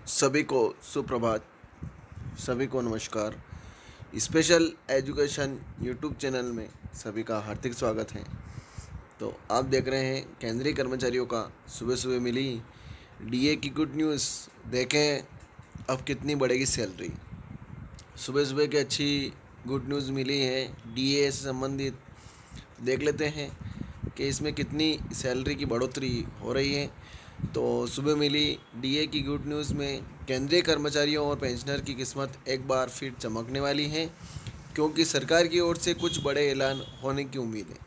सभी को सुप्रभात, सभी को नमस्कार। स्पेशल एजुकेशन यूट्यूब चैनल में सभी का हार्दिक स्वागत है। तो आप देख रहे हैं केंद्रीय कर्मचारियों का सुबह सुबह मिली डीए की गुड न्यूज़। देखें अब कितनी बढ़ेगी सैलरी। सुबह सुबह की अच्छी गुड न्यूज़ मिली है डीए से संबंधित। देख लेते हैं कि इसमें कितनी सैलरी की बढ़ोतरी हो रही है। तो सुबह मिली डीए की गुड न्यूज़ में केंद्रीय कर्मचारियों और पेंशनर की किस्मत एक बार फिर चमकने वाली है, क्योंकि सरकार की ओर से कुछ बड़े ऐलान होने की उम्मीद है।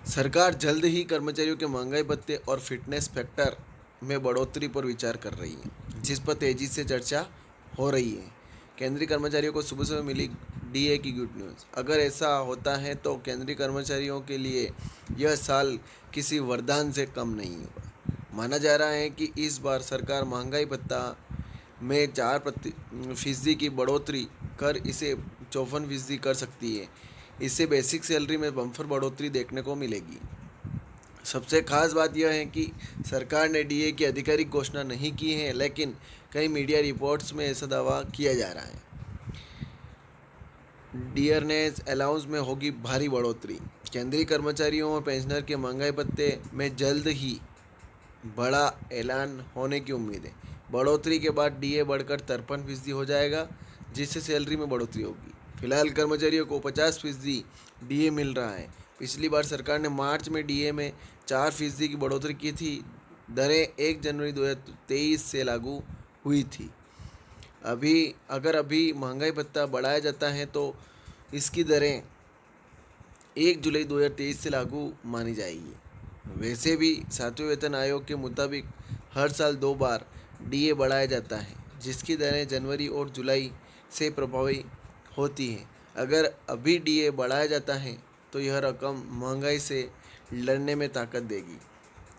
सरकार जल्द ही कर्मचारियों के महंगाई भत्ते और फिटनेस फैक्टर में बढ़ोतरी पर विचार कर रही है, जिस पर तेजी से चर्चा हो रही है। केंद्रीय कर्मचारियों को सुबह सुबह मिली डीए की गुड न्यूज़। अगर ऐसा होता है तो केंद्रीय कर्मचारियों के लिए यह साल किसी वरदान से कम नहीं होगा। माना जा रहा है कि इस बार सरकार महंगाई भत्ता में 4% की बढ़ोतरी कर इसे 54% कर सकती है। इससे बेसिक सैलरी में बम्पर बढ़ोतरी देखने को मिलेगी। सबसे खास बात यह है कि सरकार ने डीए की आधिकारिक घोषणा नहीं की है, लेकिन कई मीडिया रिपोर्ट्स में ऐसा दावा किया जा रहा है। डियरनेस अलाउंस में होगी भारी बढ़ोतरी। केंद्रीय कर्मचारियों और पेंशनर के महंगाई भत्ते में जल्द ही बड़ा ऐलान होने की उम्मीद है। बढ़ोतरी के बाद डीए बढ़कर 53% हो जाएगा, जिससे सैलरी में बढ़ोतरी होगी। फिलहाल कर्मचारियों को 50% डीए मिल रहा है। पिछली बार सरकार ने मार्च में डीए में 4% की बढ़ोतरी की थी। दरें 1 जनवरी 2023 से लागू हुई थी। अभी महंगाई भत्ता बढ़ाया जाता है तो इसकी दरें 1 जुलाई 2023 से लागू मानी जाएगी। वैसे भी 7वें वेतन आयोग के मुताबिक हर साल 2 बार डीए बढ़ाया जाता है, जिसकी दरें जनवरी और जुलाई से प्रभावी होती हैं। अगर अभी डीए बढ़ाया जाता है तो यह रकम महंगाई से लड़ने में ताकत देगी।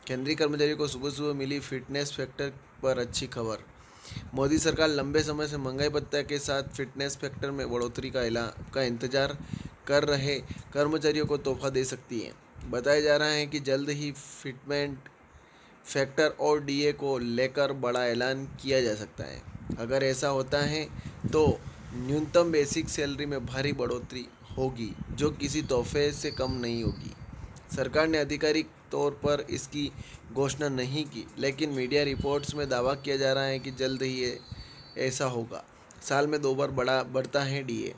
केंद्रीय कर्मचारियों को सुबह सुबह मिली फिटनेस फैक्टर पर अच्छी खबर। मोदी सरकार लंबे समय से महंगाई भत्ता के साथ फिटनेस फैक्टर में बढ़ोतरी का इंतजार कर रहे कर्मचारियों को तोहफा दे सकती है। बताया जा रहा है कि जल्द ही फिटमेंट फैक्टर और डीए को लेकर बड़ा ऐलान किया जा सकता है। अगर ऐसा होता है तो न्यूनतम बेसिक सैलरी में भारी बढ़ोतरी होगी, जो किसी तोहफे से कम नहीं होगी। सरकार ने आधिकारिक तौर पर इसकी घोषणा नहीं की, लेकिन मीडिया रिपोर्ट्स में दावा किया जा रहा है कि जल्द ही ऐसा होगा। साल में 2 बार बढ़ता है डीए।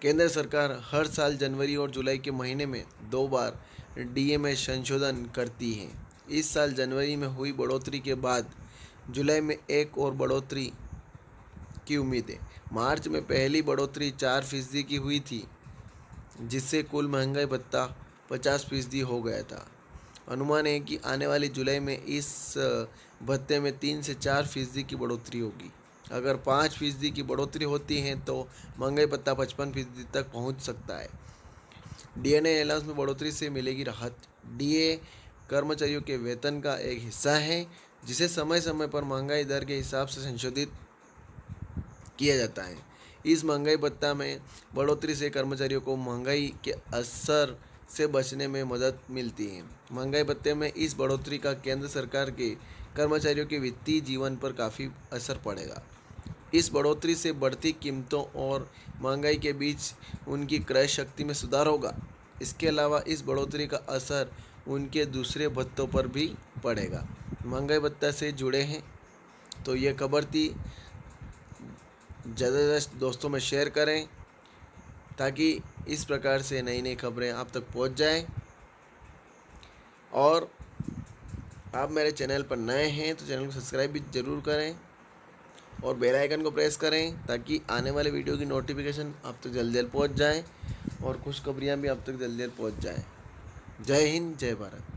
केंद्र सरकार हर साल जनवरी और जुलाई के महीने में 2 बार डीए में संशोधन करती है। इस साल जनवरी में हुई बढ़ोतरी के बाद जुलाई में एक और बढ़ोतरी की उम्मीद है। मार्च में पहली बढ़ोतरी 4% की हुई थी, जिससे कुल महंगाई भत्ता 50% हो गया था। अनुमान है कि आने वाली जुलाई में इस भत्ते में 3 से 4% की बढ़ोतरी होगी। अगर 5% की बढ़ोतरी होती है तो महंगाई भत्ता 55% तक पहुंच सकता है। डीएनए अलाउंस में बढ़ोतरी से मिलेगी राहत। डीए कर्मचारियों के वेतन का एक हिस्सा है, जिसे समय समय पर महंगाई दर के हिसाब से संशोधित किया जाता है। इस महंगाई भत्ता में बढ़ोतरी से कर्मचारियों को महंगाई के असर से बचने में मदद मिलती है। महंगाई भत्ते में इस बढ़ोतरी का केंद्र सरकार के कर्मचारियों के वित्तीय जीवन पर काफ़ी असर पड़ेगा। इस बढ़ोतरी से बढ़ती कीमतों और महंगाई के बीच उनकी क्रय शक्ति में सुधार होगा। इसके अलावा इस बढ़ोतरी का असर उनके दूसरे भत्तों पर भी पड़ेगा। महंगाई भत्ता से जुड़े हैं तो ये खबर थी। ज़्यादा से ज़्यादा दोस्तों में शेयर करें, ताकि इस प्रकार से नई नई खबरें आप तक पहुंच जाएं। और आप मेरे चैनल पर नए हैं तो चैनल को सब्सक्राइब भी ज़रूर करें और बेल आइकन को प्रेस करें, ताकि आने वाले वीडियो की नोटिफिकेशन आप तक जल्द जल्द पहुंच जाए और खुशखबरियाँ भी आप तक जल्द जल्द पहुंच जाएँ। जय हिंद, जय भारत।